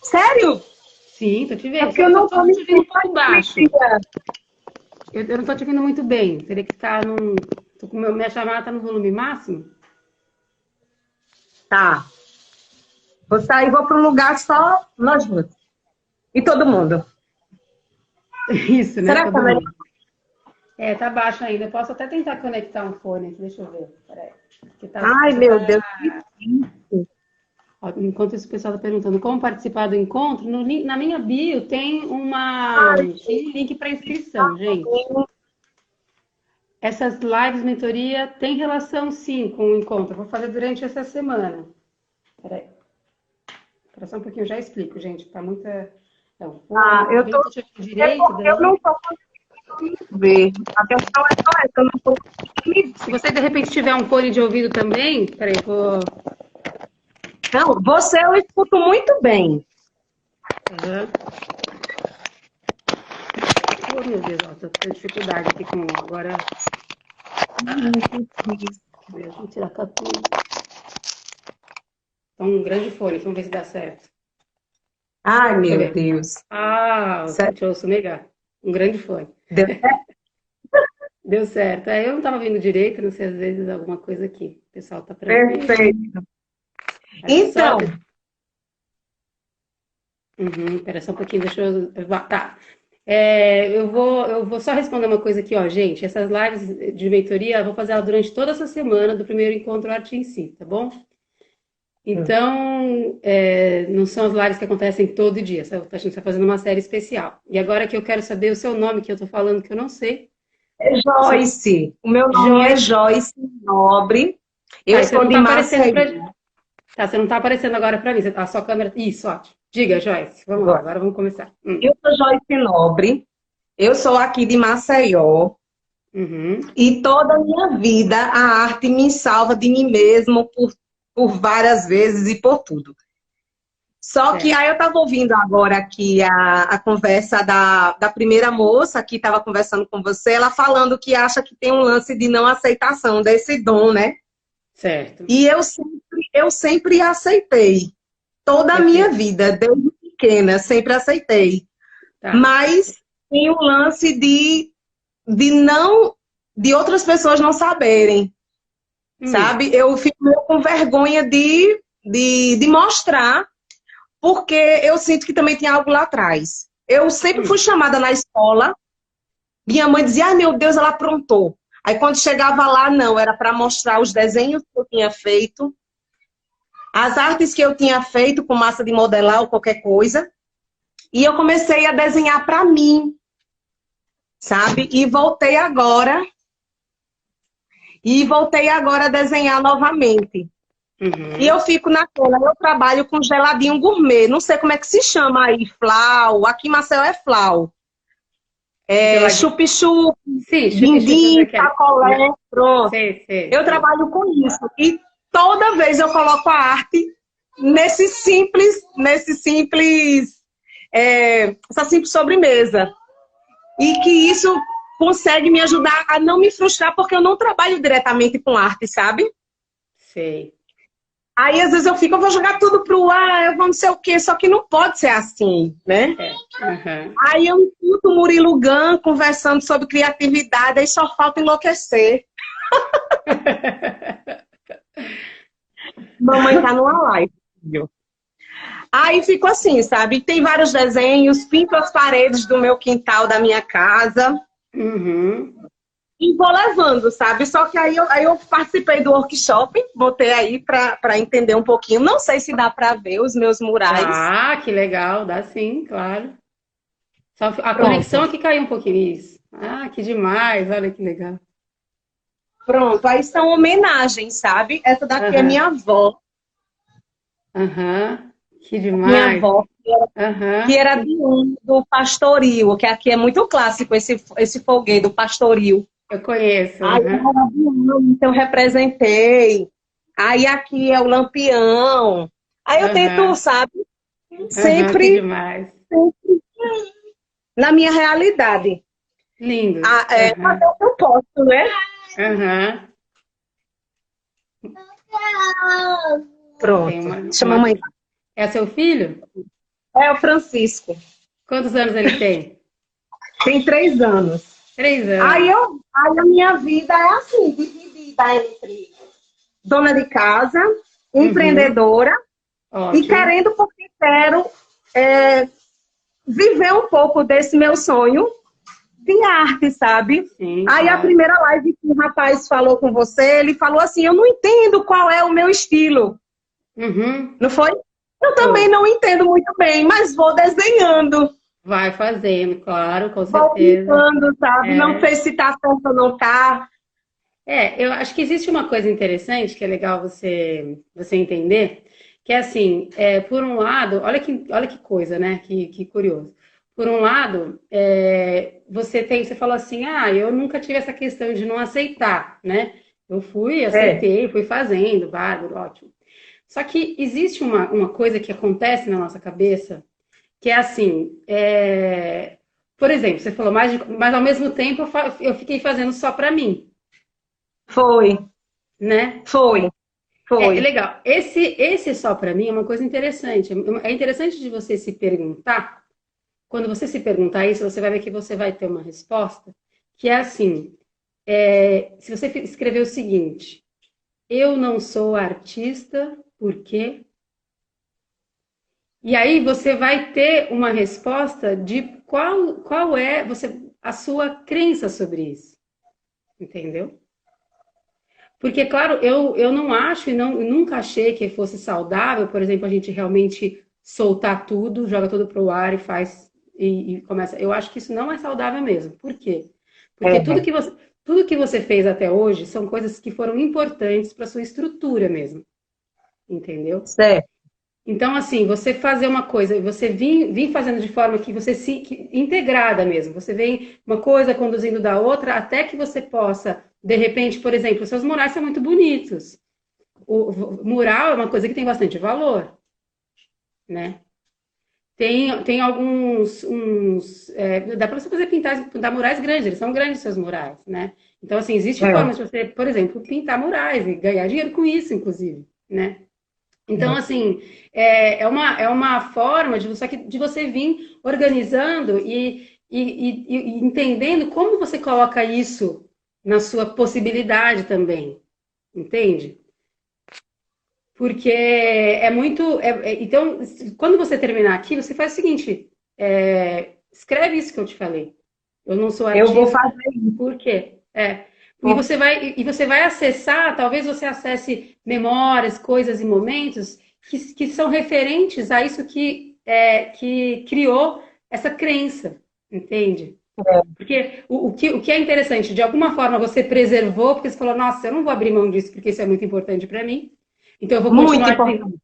Sério? Sim, tô te É vendo. porque eu não tô Só me tô te vendo um pouco baixo. sentindo. Eu não tô te ouvindo muito bem. Teria que ficar num... Minha chamada tá no volume máximo? Tá. Vou sair, vou para um lugar só nós duas. E todo mundo. Isso, né? Será que Todo é melhor? mundo. Tá baixo ainda. Eu posso até tentar conectar um fone aqui. Deixa eu ver. Peraí. Ai, meu Deus. Que difícil. Ó, enquanto isso, o pessoal está perguntando como participar do encontro, na minha bio tem tem um link para inscrição, gente. Essas lives mentoria tem relação, sim, com o encontro. Eu vou fazer durante essa semana. Peraí. Espera só um pouquinho, eu já explico, gente. Tá muita... Eu tô... Eu não tô conseguindo ver. A questão é só essa, eu não tô conseguindo ver. Se você, de repente, tiver um fone de ouvido também... Peraí, vou... Não, você eu escuto muito bem. Uhum. Oh, meu Deus, ó, tô tendo dificuldade aqui com agora. Vou tirar a capinha. Então, um grande fone, vamos ver se dá certo. Ai, meu Deus. Eu te ouço negar. Um grande fone. Deu certo? Deu certo. Eu não estava vendo direito, não sei, às vezes alguma coisa aqui. O pessoal tá para mim. Perfeito. Então... Espera só um pouquinho, deixa eu... Tá. Eu vou só responder uma coisa aqui, ó, gente. Essas lives de mentoria, eu vou fazer ela durante toda essa semana do primeiro encontro Arte em Si, tá bom? Então, não são as lives que acontecem todo dia. A gente está fazendo uma série especial. E agora que eu quero saber o seu nome, que eu tô falando que eu não sei. É Joyce. O meu nome é Joyce Nobre. Eu sou de Maceió. Tá, você não tá aparecendo agora para mim. A sua câmera... Isso, ótimo. Diga, Joyce. Vamos lá, agora vamos começar. Eu sou Joyce Nobre. Eu sou aqui de Maceió. E toda a minha vida a arte me salva de mim mesmo por várias vezes e por tudo. Só que aí eu estava ouvindo agora aqui a conversa da primeira moça que estava conversando com você, ela falando que acha que tem um lance de não aceitação desse dom, né? Certo. E eu sempre aceitei. Toda a minha vida, desde pequena, sempre aceitei. Tá. Mas tem o lance de outras pessoas não saberem. Sabe? Eu fico meio com vergonha de mostrar, porque eu sinto que também tem algo lá atrás. Eu sempre fui chamada na escola, minha mãe dizia, ai meu Deus, ela aprontou. Aí quando chegava lá, não, era para mostrar os desenhos que eu tinha feito, as artes que eu tinha feito com massa de modelar ou qualquer coisa. E eu comecei a desenhar para mim, sabe? E voltei agora a desenhar novamente. E eu fico naquela, eu trabalho com geladinho gourmet, não sei como é que se chama aí, flau, aqui em Maceió é flau. Chup-chup, dindim, sacolé, pronto. Eu trabalho com isso. E toda vez eu coloco a arte essa simples sobremesa. E que isso consegue me ajudar a não me frustrar, porque eu não trabalho diretamente com arte, sabe? Sei. Aí, às vezes, eu vou jogar tudo pro ar, eu vou não sei o quê, só que não pode ser assim, né? Aí eu escuto o Murilo Gun conversando sobre criatividade, aí só falta enlouquecer. Mamãe tá numa live. Aí fico assim, sabe? Tem vários desenhos, pinto as paredes do meu quintal, da minha casa. e vou levando, sabe? Só que aí eu participei do workshop, botei aí para entender um pouquinho. Não sei se dá para ver os meus murais. Ah, que legal, dá sim, claro. Só a conexão Pronto, aqui caiu um pouquinho, isso. Ah, que demais, olha que legal. pronto. Aí são homenagens, sabe? Essa daqui é Aham, minha avó. aham, que Minha demais. avó, que Aham, era do pastoril, que aqui é muito clássico esse foguete do pastoril. eu conheço, Aí aham, eu era do então eu representei. Aí aqui é o lampião. Aí eu tento, aham, sabe, aham, que sempre demais. na minha realidade. Lindo. Fazer Aham, o que eu posso, né? aham. Tem Pronto. Chama a uma... mãe. É seu filho? É o Francisco. Quantos anos ele tem? Tem 3 anos. 3 anos. Aí a minha vida é assim, dividida entre dona de casa, Uhum, empreendedora e ótimo. querendo porque quero é, viver um pouco desse meu sonho de arte, sabe? Sim, Aí a claro. primeira live que o rapaz falou com você, ele falou assim, eu não entendo qual é o meu estilo, Uhum, não foi? Eu também foi. não entendo muito bem, mas vou desenhando, Vai fazendo, claro, com vou certeza. pintando, sabe? Não É. sei se tá certo ou não tá. Eu acho que existe uma coisa interessante que é legal você entender, que é assim, por um lado, olha que coisa, né? Que curioso. Por um lado, você falou assim, ah, eu nunca tive essa questão de não aceitar, né? Eu fui, É, aceitei, fui fazendo, bárbaro, ótimo. Só que existe uma coisa que acontece na nossa cabeça, que é assim, por exemplo, você falou, mas ao mesmo tempo eu fiquei fazendo só para mim, foi, né? foi, É foi. legal. Esse só para mim é uma coisa interessante. É interessante de você se perguntar. Quando você se perguntar isso, você vai ver que você vai ter uma resposta que é assim: se você escrever o seguinte, eu não sou artista, por quê? E aí você vai ter uma resposta de qual é a sua crença sobre isso, entendeu? Porque, claro, eu não acho eu nunca achei que fosse saudável, por exemplo, a gente realmente soltar tudo, joga tudo para o ar e faz e começa. Eu acho que isso não é saudável mesmo. Por quê? Porque É, tudo que você fez até hoje são coisas que foram importantes para sua estrutura mesmo, entendeu? certo. Então, assim, você fazer uma coisa, você vir fazendo de forma que você integrada mesmo, você vem uma coisa conduzindo da outra, até que você possa, de repente, por exemplo, os seus murais são muito bonitos. O mural é uma coisa que tem bastante valor, né? Tem alguns, dá para você fazer pintar murais grandes, eles são grandes seus murais, né? Então, assim, existe É, formas de você, por exemplo, pintar murais e ganhar dinheiro com isso, inclusive, né? Então, assim, é uma forma de você vir organizando e entendendo como você coloca isso na sua possibilidade também, entende? Porque é muito. Então, quando você terminar aqui, você faz o seguinte: escreve isso que eu te falei. Eu não sou eu vou artista, fazer isso. por quê? E você vai acessar, talvez você acesse memórias, coisas e momentos que são referentes a isso que criou essa crença, entende? Porque o que é interessante, de alguma forma você preservou, porque você falou, nossa, eu não vou abrir mão disso porque isso é muito importante para mim. Então eu vou Muito continuar, importante.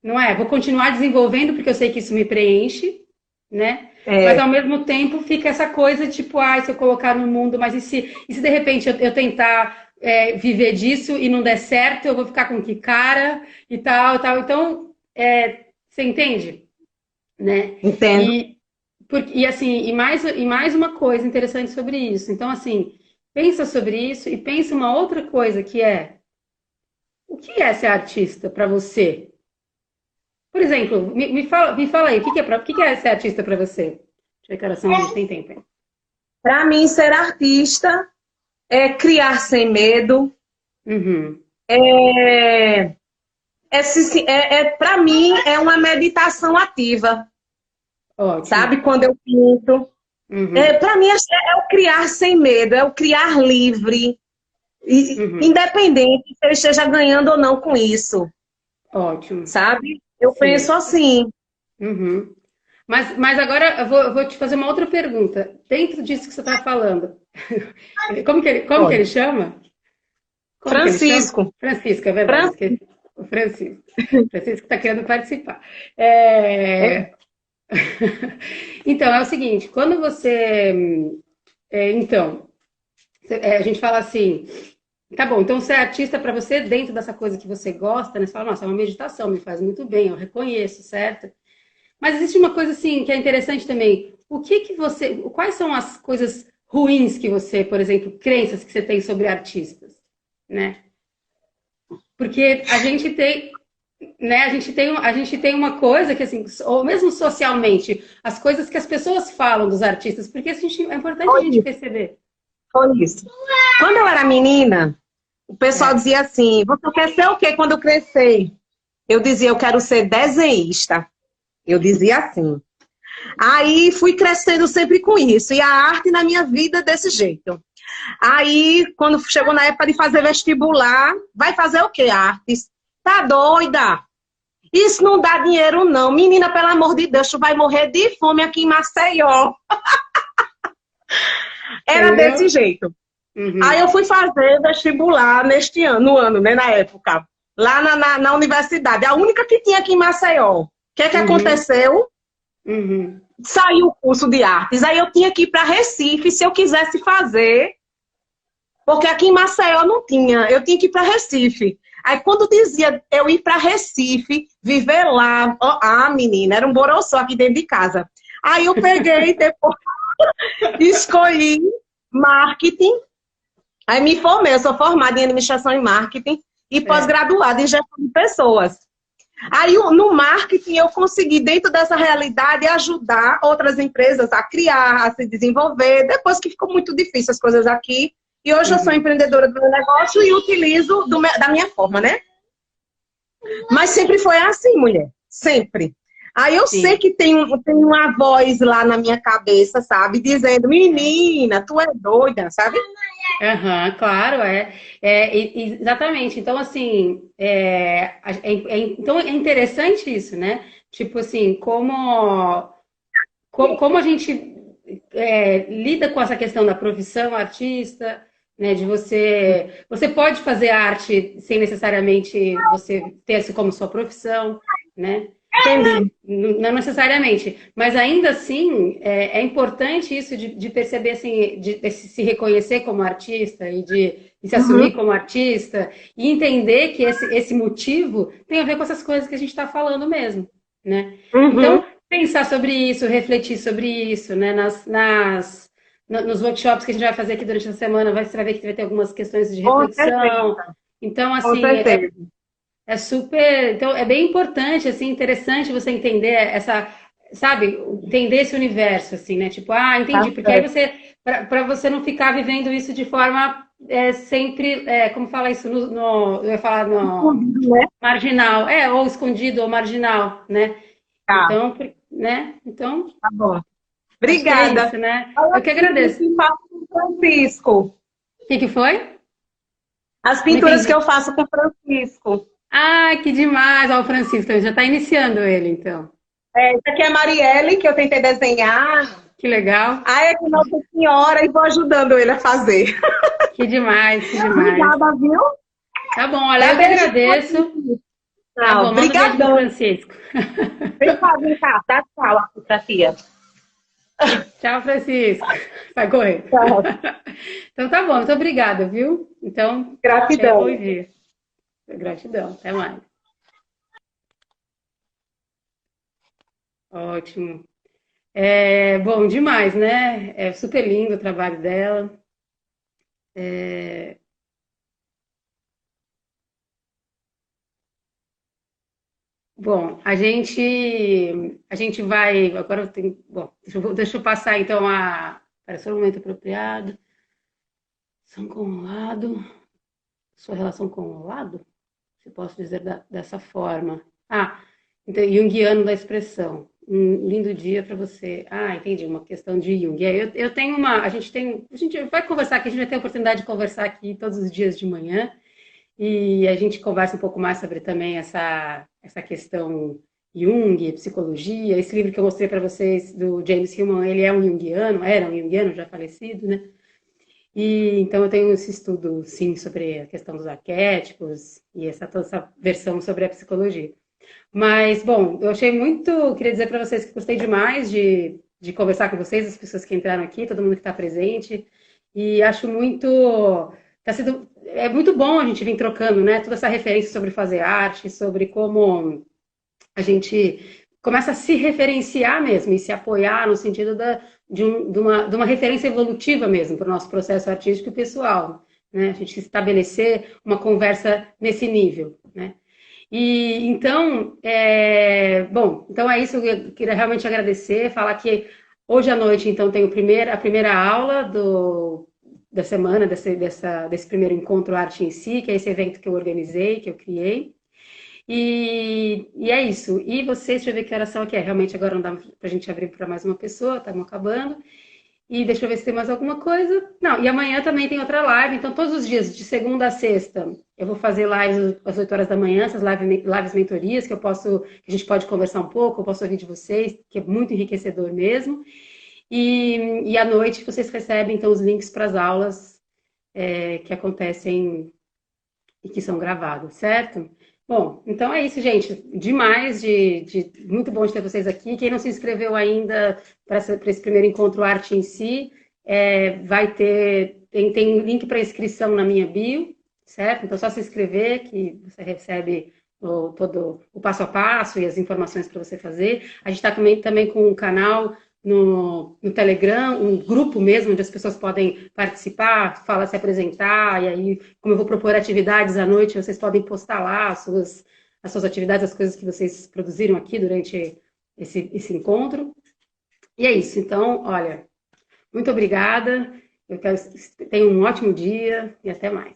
não é? Vou continuar desenvolvendo porque eu sei que isso me preenche, né? Mas É, ao mesmo tempo fica essa coisa tipo, ai, se eu colocar no mundo, mas e se de repente eu tentar viver disso e não der certo, eu vou ficar com que cara e tal, tal. Então, você entende, né? entendo. E assim, e mais uma coisa interessante sobre isso. Então, assim, pensa sobre isso e pensa uma outra coisa que é o que é ser artista para você? Por exemplo, me fala aí, o que é ser artista para você? Deixa eu ver que horas são, tem tempo. Hein? Para mim, ser artista é criar sem medo, Uhum, é, para mim, é uma meditação ativa, ótimo. sabe? Quando eu pinto, Uhum. Para mim, é o criar sem medo, é o criar livre, Uhum. independente se eu esteja ganhando ou não com isso, Ótimo. sabe? Eu penso Sim. assim. Uhum. Mas agora eu vou te fazer uma outra pergunta. Dentro disso que você está falando, como que ele Olha, chama? Como que ele chama? Francisco, Francisco, é verdade, Fran- esqueci. O Francisco. Francisco está querendo participar. é, É... Então, é o seguinte, quando você. Então, a gente fala assim, tá bom, então ser artista para você, dentro dessa coisa que você gosta, né? Você fala, nossa, é uma meditação, me faz muito bem, eu reconheço, certo? Mas existe uma coisa assim que é interessante também. O que que você, quais são as coisas ruins que você, por exemplo, crenças que você tem sobre artistas, né? Porque a gente tem, né, a gente tem uma coisa que assim, ou mesmo socialmente, as coisas que as pessoas falam dos artistas, porque é importante a foi gente isso, perceber. foi isso. Quando eu era menina, o pessoal É. dizia assim: você quer ser o quê quando eu crescer? Eu dizia: eu quero ser desenhista. Eu dizia assim. Aí fui crescendo sempre com isso. E a arte na minha vida desse jeito. Aí, quando chegou na época de fazer vestibular, vai fazer o quê? Artes. Tá doida? Isso não dá dinheiro, não. Menina, pelo amor de Deus, tu vai morrer de fome aqui em Maceió. Era desse Entendeu? jeito. Aí Uhum, eu fui fazer vestibular neste ano, no ano, né, na época. Lá na universidade, a única que tinha aqui em Maceió. O que uhum, aconteceu? uhum, Saiu o curso de artes. Aí eu tinha que ir para Recife se eu quisesse fazer, porque aqui em Maceió não tinha. Eu tinha que ir para Recife. Aí quando dizia eu ir para Recife, viver lá, ó, menina, era um boroçó aqui dentro de casa. Aí eu peguei, depois escolhi marketing. Aí me formei, eu sou formada em administração e marketing e é, pós-graduada em gestão de pessoas. Aí no marketing eu consegui, dentro dessa realidade, ajudar outras empresas a criar, a se desenvolver, depois que ficou muito difícil as coisas aqui. E hoje eu sou uhum, empreendedora do meu negócio e utilizo da minha forma, né? Mas sempre foi assim, mulher. Sempre. Aí eu sei sim. que tem uma voz lá na minha cabeça, sabe? Dizendo, menina, tu é doida, sabe? Aham, claro, exatamente. Então, assim, então é interessante isso, né? Tipo assim, como a gente lida com essa questão da profissão artista, né? De você pode fazer arte sem necessariamente você ter isso como sua profissão, né? Entendi. Não necessariamente, mas ainda assim é importante isso de perceber assim, de se reconhecer como artista e de se assumir Uhum, como artista e entender que esse motivo tem a ver com essas coisas que a gente está falando mesmo, né? Então, uhum. pensar sobre isso, refletir sobre isso, né? Nos workshops que a gente vai fazer aqui durante a semana, você vai ver que vai ter algumas questões de Com certeza, reflexão. Então, com assim, certeza. super. Então, é bem importante, assim, interessante você entender sabe, entender esse universo, assim, né? Tipo, Tá entendi, porque aí certo. você, para você não ficar vivendo isso de forma sempre, como fala isso, eu ia falar no Escondido, né? marginal, ou escondido ou marginal, né? Tá, Então, né? Então, tá bom. acho que é Obrigada. isso, né? Olha Eu que as pinturas agradeço. que eu faço com Francisco. O que foi? As Não pinturas que entendi. eu faço com Francisco. Que demais! Ó, o Francisco, já está iniciando ele, então. Essa aqui é a Marielle, que eu tentei desenhar. Que legal. Aí é com Nossa Senhora e vou ajudando ele a fazer. Que demais, que demais. Obrigada, viu? Tá bom, olha, Dá eu que beijo pra agradeço. ti. Tá Não, bom, manda um beijo pro brigadão. Francisco. Vem cá. Dá tchau aqui pra tia. Tchau, Francisco. Vai correr. Tchau. Então tá bom, muito obrigada, viu? Então, tenha um bom Gratidão. dia. Gratidão, até mais. Ótimo. Bom, demais, né? É super lindo o trabalho dela. É, Bom, a gente vai. Agora eu tenho. Bom, deixa eu passar então Parece o momento apropriado. São com o lado. Sua relação com o lado? Se posso dizer dessa forma. Então, junguiano da expressão. Um lindo dia para você. Ah, entendi, uma questão de Jung. Eu tenho uma, a gente vai conversar aqui, a gente vai ter a oportunidade de conversar aqui todos os dias de manhã e a gente conversa um pouco mais sobre também essa questão Jung, psicologia. Esse livro que eu mostrei para vocês do James Hillman, ele é um junguiano, era um junguiano já falecido, né? E então eu tenho esse estudo, sim, sobre a questão dos arquétipos e toda essa versão sobre a psicologia. Mas, bom, eu achei muito. Queria dizer para vocês que gostei demais de conversar com vocês, as pessoas que entraram aqui, todo mundo que está presente. E acho muito. É muito bom a gente vir trocando, né? Toda essa referência sobre fazer arte, sobre como a gente começa a se referenciar mesmo e se apoiar no sentido de uma referência evolutiva mesmo para o nosso processo artístico e pessoal. Né? A gente estabelecer uma conversa nesse nível, né? E então, bom, então é isso, eu queria realmente agradecer, falar que hoje à noite, então, tem a primeira aula da semana, desse primeiro encontro Arte em Si, que é esse evento que eu organizei, que eu criei. E é isso. E vocês, deixa eu ver que horas são aqui. Realmente agora não dá pra gente abrir para mais uma pessoa, estamos acabando. E deixa eu ver se tem mais alguma coisa. Não, e amanhã também tem outra live. Então, todos os dias, de segunda a sexta, eu vou fazer lives às 8 horas da manhã, essas lives mentorias, que a gente pode conversar um pouco, eu posso ouvir de vocês, que é muito enriquecedor mesmo. E à noite vocês recebem, então, os links para as aulas que acontecem e que são gravadas, certo? Bom, então é isso, gente. Demais, muito bom de ter vocês aqui. Quem não se inscreveu ainda para esse primeiro encontro Arte em Si, vai tem link para inscrição na minha bio, certo? Então é só se inscrever que você recebe todo o passo a passo e as informações para você fazer. A gente está também com um canal no Telegram, um grupo mesmo, onde as pessoas podem participar, se apresentar, e aí, como eu vou propor atividades à noite, vocês podem postar lá as suas atividades, as coisas que vocês produziram aqui durante esse encontro. E é isso. Então, olha, muito obrigada. Tenham um ótimo dia e até mais.